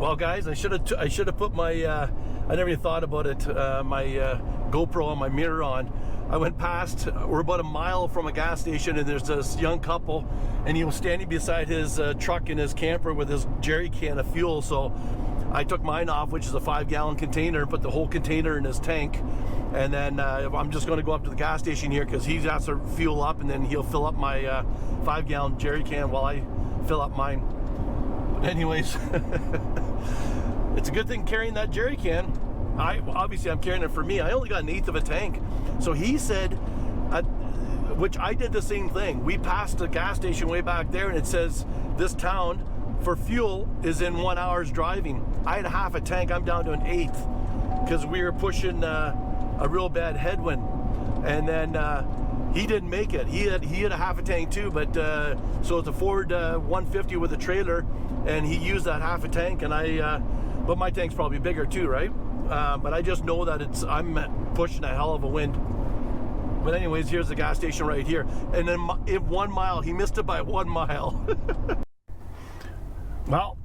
Well, guys, I should have put my I never even thought about it. My GoPro on my mirror on. I went past. We're about a mile from a gas station, and there's this young couple, and he was standing beside his truck in his camper with his jerry can of fuel. So I took mine off, which is a 5-gallon container, and put the whole container in his tank. And then I'm just going to go up to the gas station here because he has to fuel up, and then he'll fill up my 5-gallon jerry can while I fill up mine. But anyways, it's a good thing carrying that jerry can. Obviously I'm carrying it for me. I only got 1/8 of a tank. So he said, which I did the same thing. We passed a gas station way back there, and it says this town for fuel is in 1 hour's driving. I had half a tank. I'm down to 1/8 because we were pushing a real bad headwind. And then he didn't make it. He had a half a tank too, but so it's a Ford 150 with a trailer, and he used that half a tank, and but my tank's probably bigger too, right? But I just know that I'm pushing a hell of a wind. But anyways, here's the gas station right here, and then in 1 mile, he missed it by 1 mile. Well,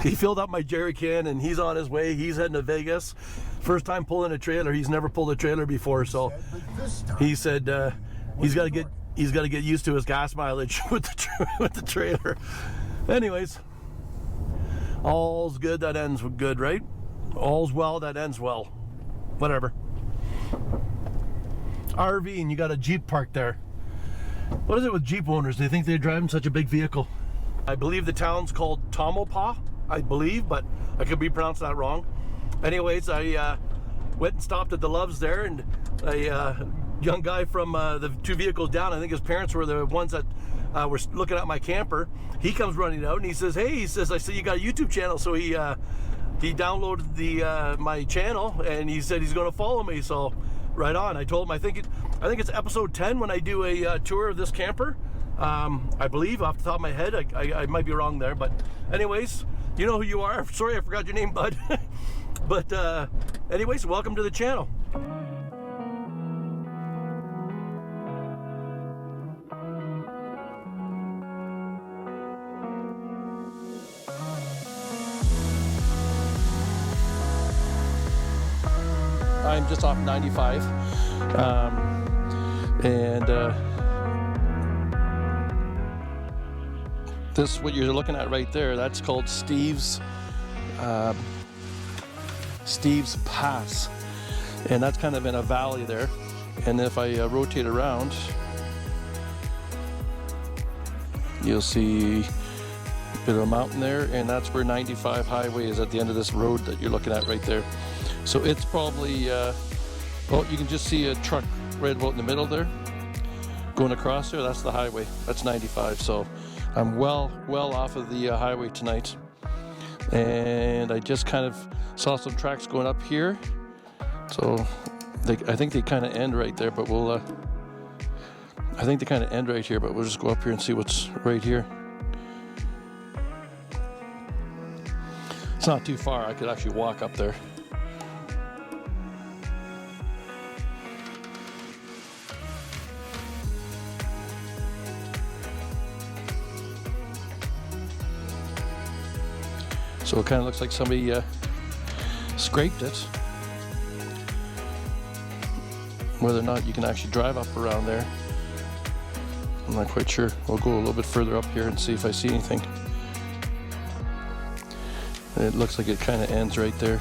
he filled up my jerry can, and he's on his way. He's heading to Vegas. First time pulling a trailer. He's never pulled a trailer before, so he said he's got to get used to his gas mileage with the trailer. Anyways, all's good that ends good, right? All's well that ends well. Whatever. RV, and you got a Jeep parked there. What is it with Jeep owners? They think they're driving such a big vehicle. I believe the town's called Tamalpais, I believe, but I could be pronouncing that wrong. Anyways, I went and stopped at the Loves there, and a young guy from the 2 vehicles down, I think his parents were the ones that were looking at my camper. He comes running out, and he says, "Hey," he says, "I see you got a YouTube channel." So he downloaded the my channel, and he said he's going to follow me. So right on. I told him I think it's episode 10 when I do a tour of this camper. I believe off the top of my head. I might be wrong there, but anyways, you know who you are. Sorry, I forgot your name, bud. But anyways, welcome to the channel. I'm just off 95, and this, what you're looking at right there, that's called Steve's Pass, and that's kind of in a valley there. And if I rotate around, you'll see a bit of a mountain there, and that's where 95 highway is, at the end of this road that you're looking at right there. So it's probably, well, you can just see a truck right about in the middle there going across there. That's the highway. That's 95. So I'm well off of the highway tonight. And I just kind of saw some tracks going up here. So I think they kind of end right there, but we'll, I think they kind of end right here, but we'll just go up here and see what's right here. It's not too far. I could actually walk up there. So it kind of looks like somebody scraped it. Whether or not you can actually drive up around there, I'm not quite sure. We'll go a little bit further up here and see if I see anything. It looks like it kind of ends right there.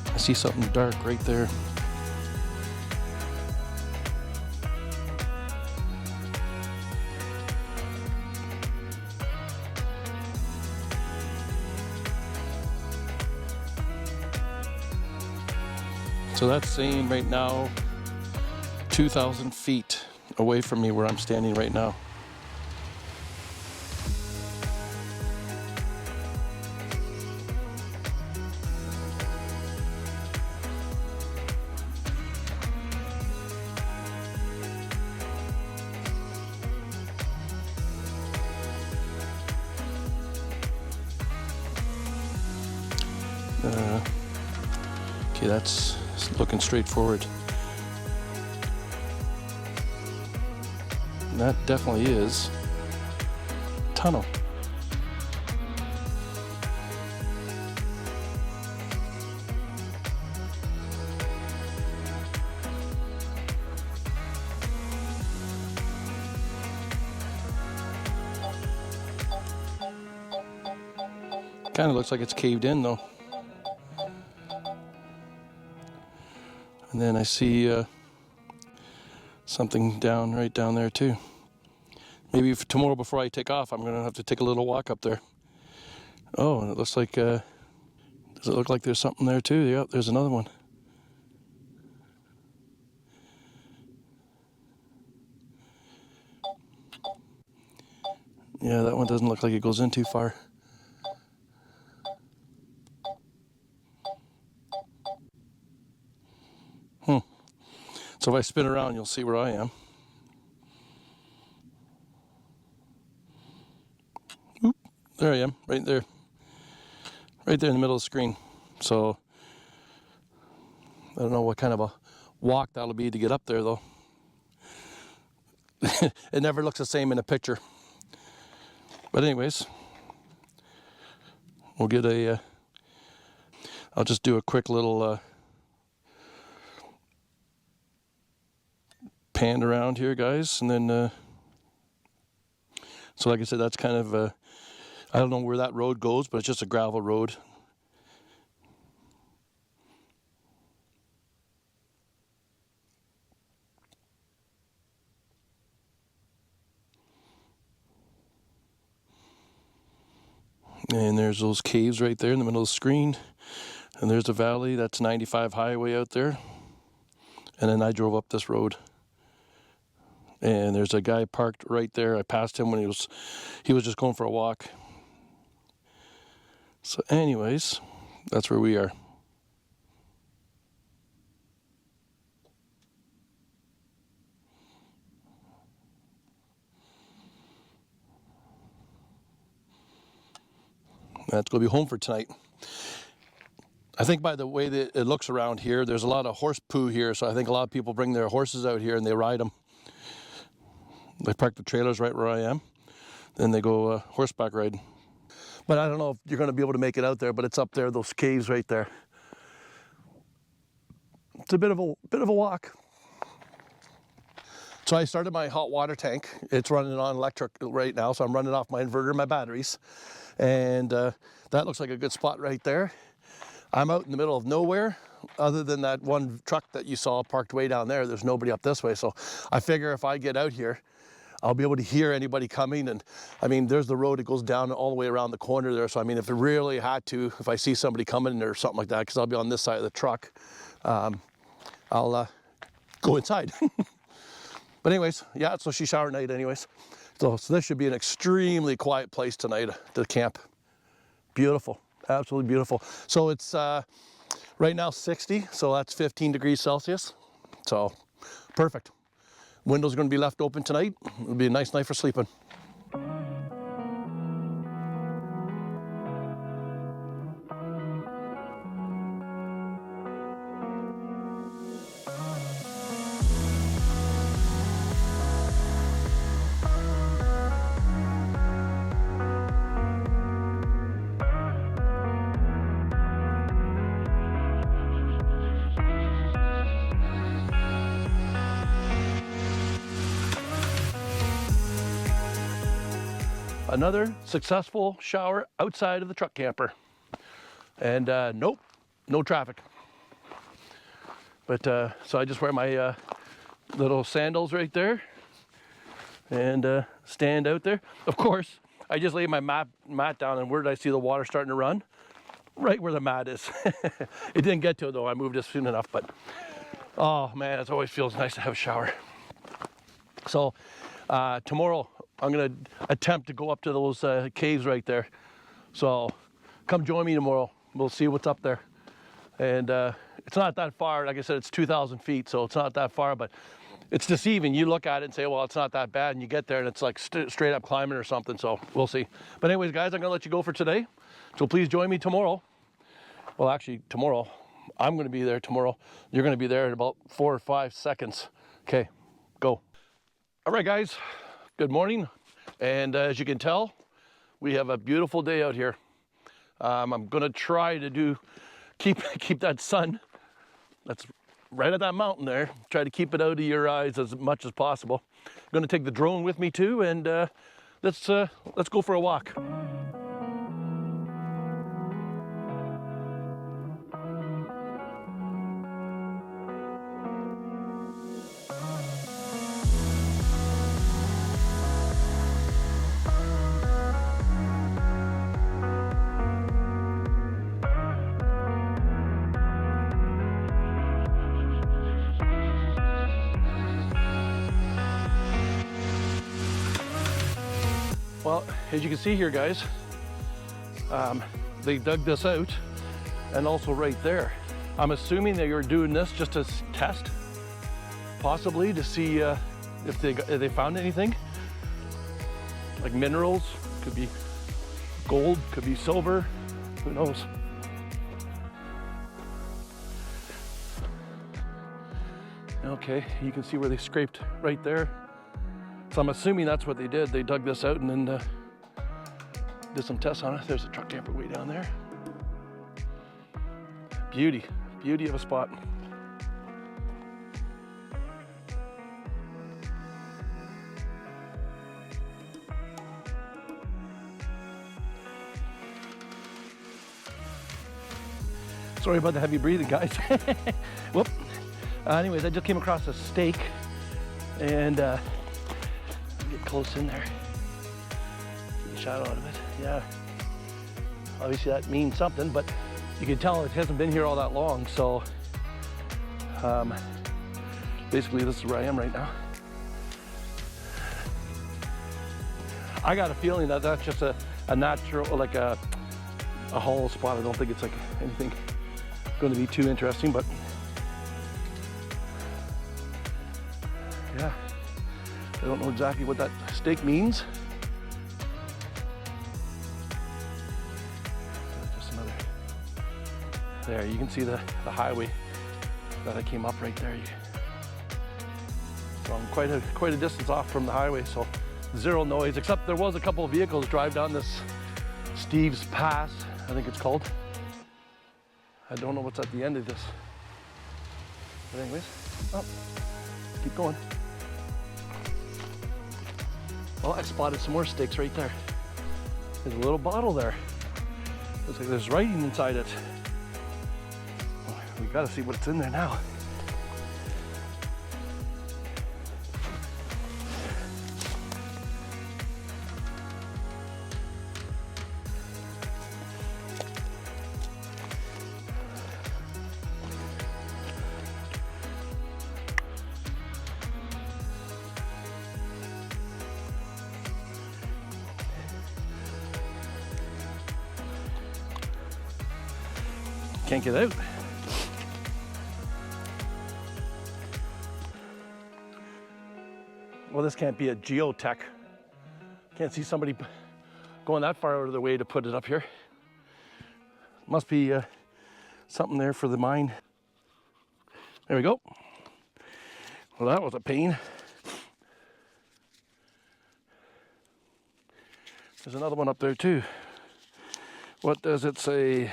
I see something dark right there. So that's saying right now 2,000 feet away from me where I'm standing right now. Okay, that's looking straightforward. And that definitely is tunnel. Kind of looks like it's caved in though. And then I see something right down there too. Maybe if tomorrow before I take off, I'm going to have to take a little walk up there. Oh, and it looks like, does it look like there's something there too? Yep, there's another one. Yeah, that one doesn't look like it goes in too far. So if I spin around, you'll see where I am. Oop, there I am, right there. Right there in the middle of the screen. So, I don't know what kind of a walk that'll be to get up there though. It never looks the same in a picture. But anyways, we'll get a, I'll just do a quick little pan around here, guys, and then, so like I said, that's kind of, I don't know where that road goes, but it's just a gravel road. And there's those caves right there in the middle of the screen. And there's the valley, that's 95 highway out there. And then I drove up this road. And there's a guy parked right there. I passed him when he was just going for a walk. So anyways, that's where we are. That's going to be home for tonight. I think by the way that it looks around here, there's a lot of horse poo here. So I think a lot of people bring their horses out here and they ride them. They park the trailers right where I am. Then they go horseback riding. But I don't know if you're going to be able to make it out there, but it's up there, those caves right there. It's a bit of a walk. So I started my hot water tank. It's running on electric right now, so I'm running off my inverter and my batteries. And that looks like a good spot right there. I'm out in the middle of nowhere, other than that one truck that you saw parked way down there. There's nobody up this way, so I figure if I get out here, I'll be able to hear anybody coming. And I mean, there's the road that goes down all the way around the corner there. So I mean, if it really had to, if I see somebody coming or something like that, because I'll be on this side of the truck, I'll go inside. But anyways, yeah, so she showered night anyways. So this should be an extremely quiet place tonight to camp. Beautiful, absolutely beautiful. So it's right now 60, so that's 15 degrees Celsius. So perfect. Windows are going to be left open tonight. It'll be a nice night for sleeping. Another successful shower outside of the truck camper. And nope, no traffic. But so I just wear my little sandals right there and stand out there. Of course, I just lay my mat down, and where did I see the water starting to run? Right where the mat is. It didn't get to it though, I moved it soon enough, but oh man, it always feels nice to have a shower. So tomorrow, I'm going to attempt to go up to those caves right there. So come join me tomorrow. We'll see what's up there. And it's not that far. Like I said, it's 2,000 feet, so it's not that far, but it's deceiving. You look at it and say, well, it's not that bad, and you get there and it's like straight up climbing or something, so we'll see. But anyways, guys, I'm going to let you go for today. So please join me tomorrow. Well, actually, tomorrow. I'm going to be there tomorrow. You're going to be there in about 4 or 5 seconds. Okay, go. All right, guys. Good morning. And as you can tell, we have a beautiful day out here. I'm going to try to keep that sun that's right at that mountain there. Try to keep it out of your eyes as much as possible. I'm going to take the drone with me too, and let's go for a walk. Well, as you can see here, guys, they dug this out, and also right there. I'm assuming they were doing this just to test, possibly to see if they found anything, like minerals. Could be gold, could be silver, who knows. Okay, you can see where they scraped right there. So I'm assuming that's what they did. They dug this out and then did some tests on it. There's a truck camper way down there. Beauty of a spot. Sorry about the heavy breathing, guys. Whoop. Anyways, I just came across a stake, and get close in there. Get a shot out of it. Yeah. Obviously that means something, but you can tell it hasn't been here all that long. So basically this is where I am right now. I got a feeling that that's just a natural, like a hollow spot. I don't think it's like anything going to be too interesting, but yeah, I don't know exactly what that stake means. Just another. There, you can see the highway that I came up right there. So I'm quite a distance off from the highway, so zero noise, except there was a couple of vehicles drive down this Steve's Pass, I think it's called. I don't know what's at the end of this. But anyways, oh, keep going. Well, I spotted some more stakes right there. There's a little bottle there. Looks like there's writing inside it. Oh, we gotta see what's in there now. Can't get out. Well, this can't be a geotech. Can't see somebody going that far out of their way to put it up here. Must be something there for the mine. There we go. Well, that was a pain. There's another one up there too. What does it say?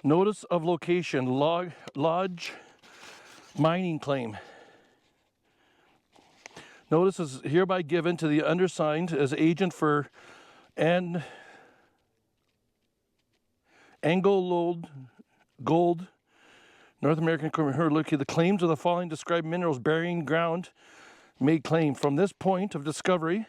Notice of location, lodge mining claim. Notice is hereby given to the undersigned as agent for Anglo Gold, North American Located. The claims of the following described minerals burying ground made claim from this point of discovery.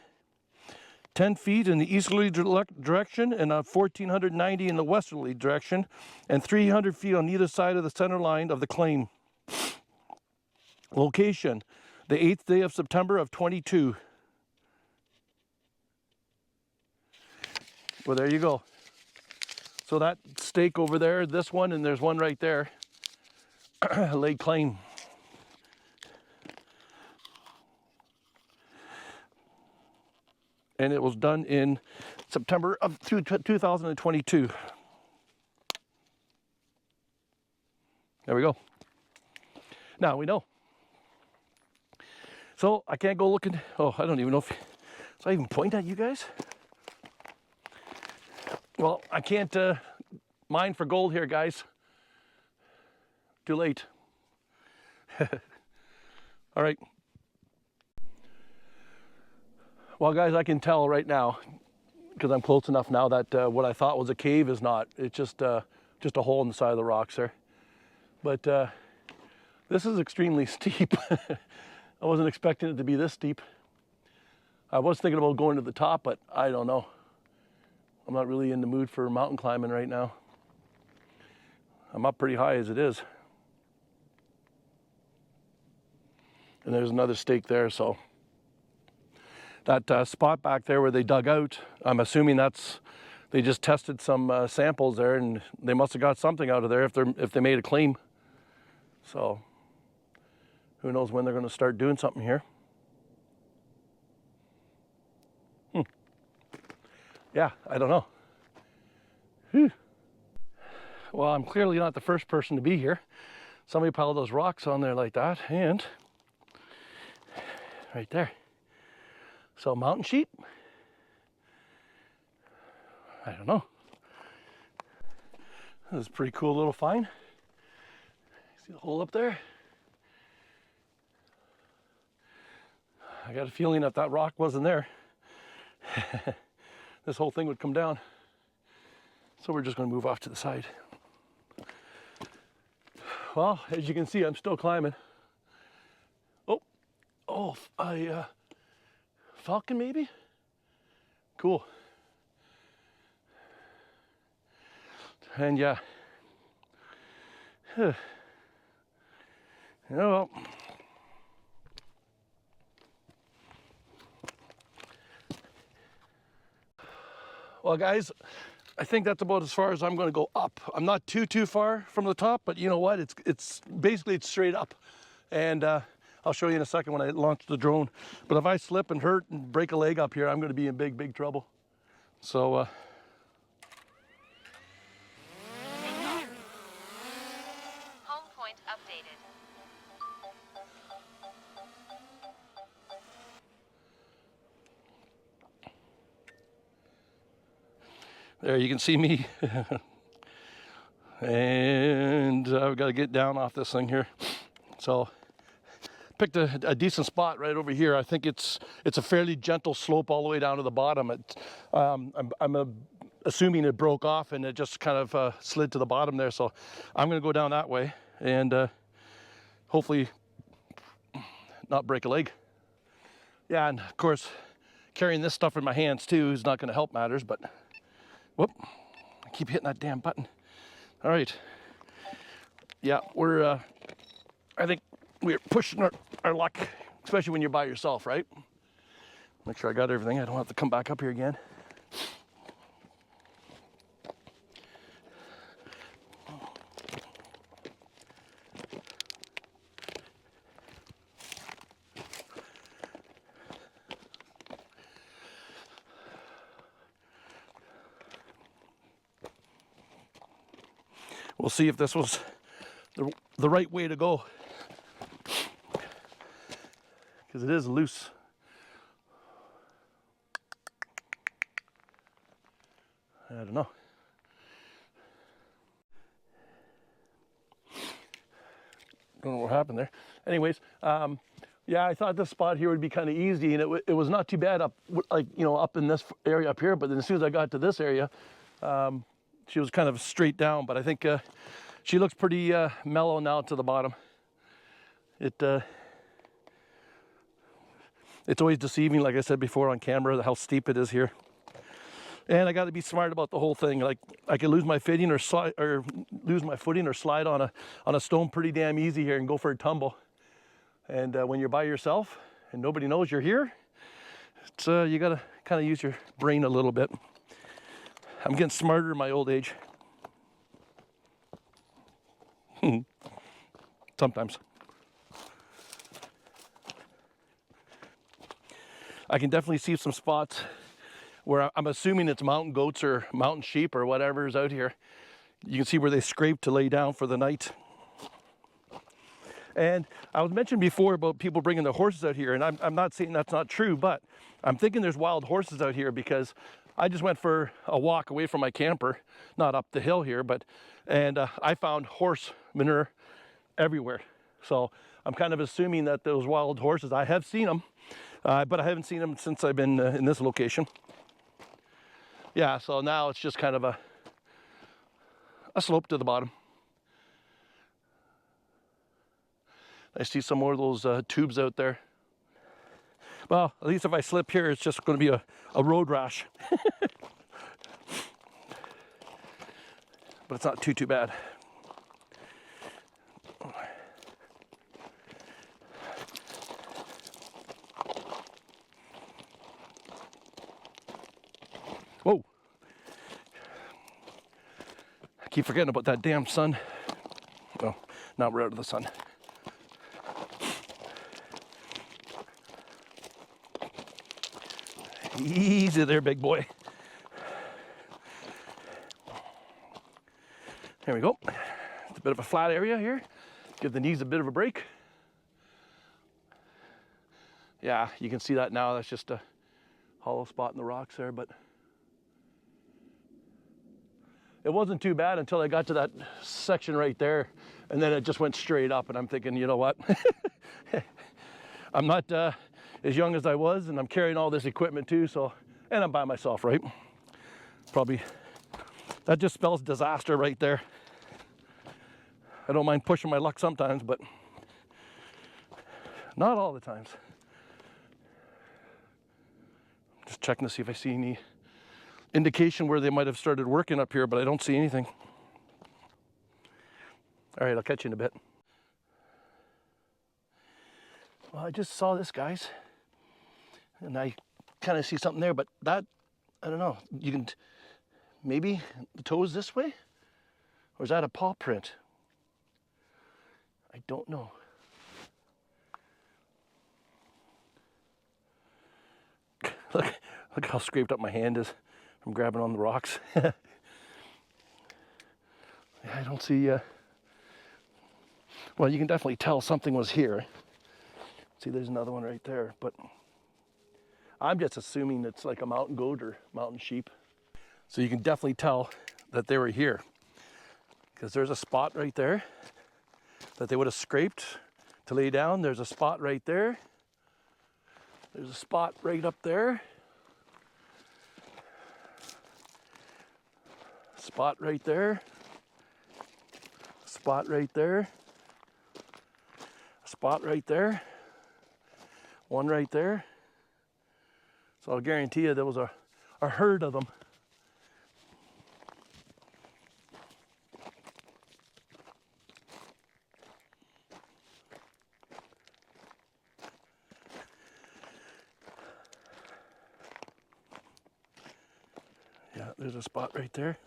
10 feet in the easterly direction and 1,490 in the westerly direction, and 300 feet on either side of the center line of the claim. Location, the 8th day of September of 22. Well, there you go. So that stake over there, this one, and there's one right there, laid claim. and it was done in September of 2022. There we go. Now we know. So I can't go looking. Oh, I don't even know if so I even point at you guys. Well, I can't mine for gold here, guys. Too late. All right. Well, guys, I can tell right now, because I'm close enough now, that what I thought was a cave is not. It's just a hole in the side of the rocks there. But this is extremely steep. I wasn't expecting it to be this steep. I was thinking about going to the top, but I don't know. I'm not really in the mood for mountain climbing right now. I'm up pretty high as it is. And there's another stake there, so. That spot back there where they dug out, I'm assuming they just tested some samples there, and they must have got something out of there if they made a claim. So who knows when they're going to start doing something here. Yeah, I don't know. Whew. Well, I'm clearly not the first person to be here. Somebody piled those rocks on there like that, and right there. So mountain sheep? I don't know. This is a pretty cool little find. See the hole up there? I got a feeling if that rock wasn't there, this whole thing would come down. So we're just going to move off to the side. Well, as you can see, I'm still climbing. Oh, falcon maybe? Cool. And yeah. You know, well, guys, I think that's about as far as I'm going to go up. I'm not too far from the top, but you know what? It's basically straight up. And I'll show you in a second when I launch the drone. But if I slip and hurt and break a leg up here, I'm going to be in big trouble. So home point updated. there you can see me. And I've got to get down off this thing here. So picked a decent spot right over here. I think it's a fairly gentle slope all the way down to the bottom. I'm assuming it broke off and it just kind of slid to the bottom there. So I'm going to go down that way and hopefully not break a leg. Yeah, and of course carrying this stuff in my hands too is not going to help matters. But whoop, I keep hitting that damn button. All right. Yeah, I think we're pushing our luck, especially when you're by yourself, right? Make sure I got everything. I don't have to come back up here again. We'll see if this was the right way to go. Because it is loose. I don't know. Don't know what happened there. Anyways, yeah, I thought this spot here would be kind of easy, and it was not too bad up, like, you know, up in this area up here. But then as soon as I got to this area, she was kind of straight down. But I think she looks pretty mellow now to the bottom. It's always deceiving, like I said before on camera, how steep it is here. And I got to be smart about the whole thing. Like, I could lose my footing or slide on a stone pretty damn easy here and go for a tumble. And when you're by yourself and nobody knows you're here, it's you got to kind of use your brain a little bit. I'm getting smarter in my old age. Sometimes. I can definitely see some spots where I'm assuming it's mountain goats or mountain sheep or whatever is out here. You can see where they scrape to lay down for the night. And I was mentioned before about people bringing their horses out here, and I'm not saying that's not true, but I'm thinking there's wild horses out here because I just went for a walk away from my camper, not up the hill here, and I found horse manure everywhere. So I'm kind of assuming that those wild horses, I have seen them, but I haven't seen them since I've been in this location. Yeah, so now it's just kind of a slope to the bottom. I see some more of those tubes out there. Well, at least if I slip here, it's just going to be a road rash. But it's not too bad. Whoa. I keep forgetting about that damn sun. Oh, now we're out of the sun. Easy there, big boy. There we go. It's a bit of a flat area here. Give the knees a bit of a break. Yeah, you can see that now. That's just a hollow spot in the rocks there, but it wasn't too bad until I got to that section right there, and then it just went straight up, and I'm thinking, you know what? I'm not as young as I was, and I'm carrying all this equipment too, so, and I'm by myself, right? Probably, that just spells disaster right there. I don't mind pushing my luck sometimes, but not all the times. Just checking to see if I see any indication where they might have started working up here, but I don't see anything. All right, I'll catch you in a bit. Well, I just saw this, guys, and I kind of see something there, but that, I don't know. You can, maybe the toes this way? Or is that a paw print? I don't know. Look how scraped up my hand is from grabbing on the rocks. Yeah, I don't see, well, you can definitely tell something was here. See, there's another one right there, but I'm just assuming it's like a mountain goat or mountain sheep. So you can definitely tell that they were here because there's a spot right there that they would have scraped to lay down. There's a spot right there. There's a spot right up there. Spot right there. Spot right there. A spot right there. One right there. So I'll guarantee you there was a herd of them. Yeah, there's a spot right there.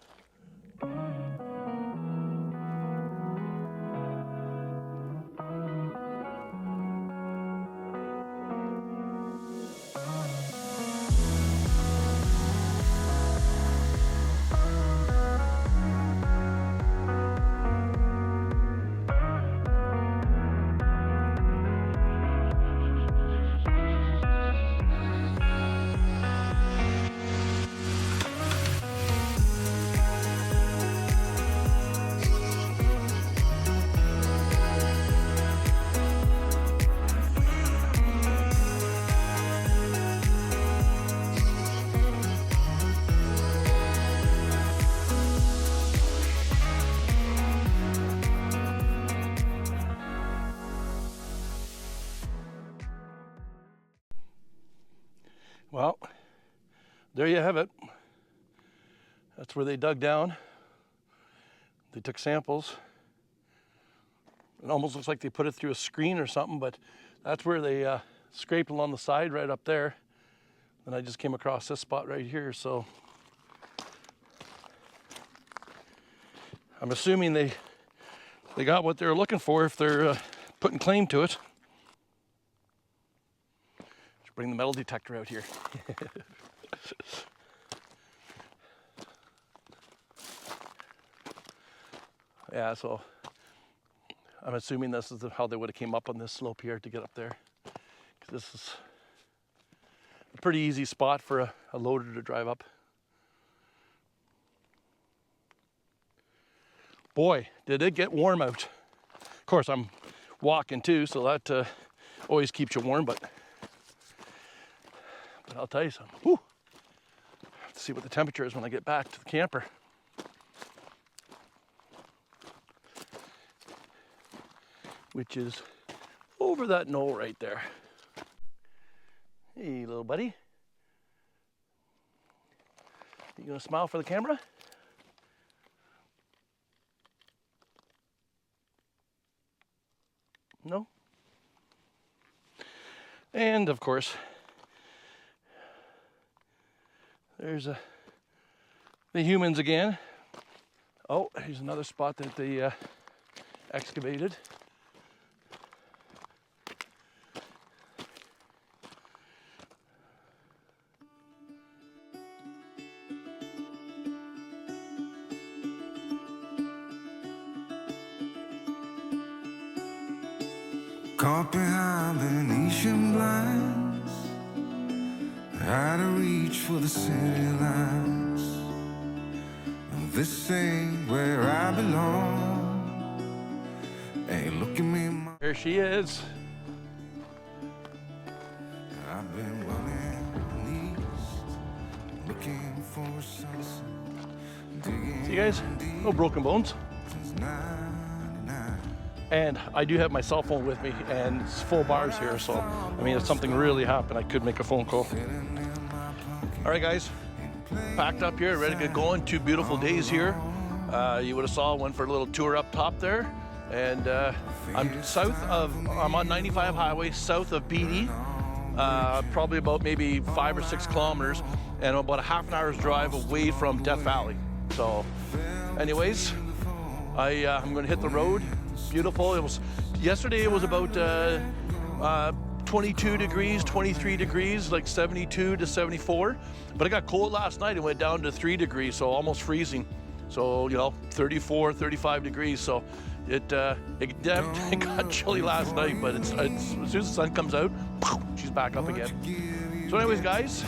Well, there you have it. That's where they dug down. They took samples. It almost looks like they put it through a screen or something, but that's where they scraped along the side right up there. And I just came across this spot right here, so I'm assuming they got what they were looking for if they're putting claim to it. Bring the metal detector out here. Yeah, so I'm assuming this is how they would have came up on this slope here to get up there. 'Cause this is a pretty easy spot for a loader to drive up. Boy, did it get warm out. Of course, I'm walking too, so that always keeps you warm, but I'll tell you something. Whew. Let's see what the temperature is when I get back to the camper. Which is over that knoll right there. Hey, little buddy. You gonna smile for the camera? No? And of course, there's the humans again. Oh, here's another spot that they excavated. Caught behind Venetian blinds, out of reach for the city lights. This ain't where I belong. Hey, look at me, There she is. I've been running east, looking for a sunset, digging See you guys? No broken bones. since 99. And I do have my cell phone with me, and it's full bars here, so I mean, if something really happened, I could make a phone call. All right, guys, packed up here, ready to get going. 2 beautiful days here. You would have saw, went for a little tour up top there, and I'm on 95 highway, south of Beatty, probably about maybe 5 or 6 kilometers, and about a half an hour's drive away from Death Valley. So, anyways, I'm going to hit the road. Beautiful. It was yesterday. It was about 22 degrees, 23 degrees, like 72 to 74. But it got cold last night. It went down to 3 degrees, so almost freezing. So 34, 35 degrees. So it definitely got chilly last night. But it's as soon as the sun comes out, she's back up again. So anyways, guys,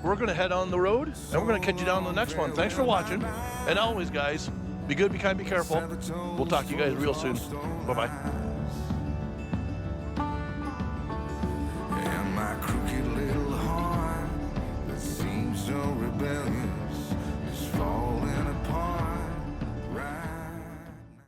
we're gonna head on the road, and we're gonna catch you down on the next one. Thanks for watching, and always, guys, be good, be kind, be careful. We'll talk to you guys real soon. Bye-bye.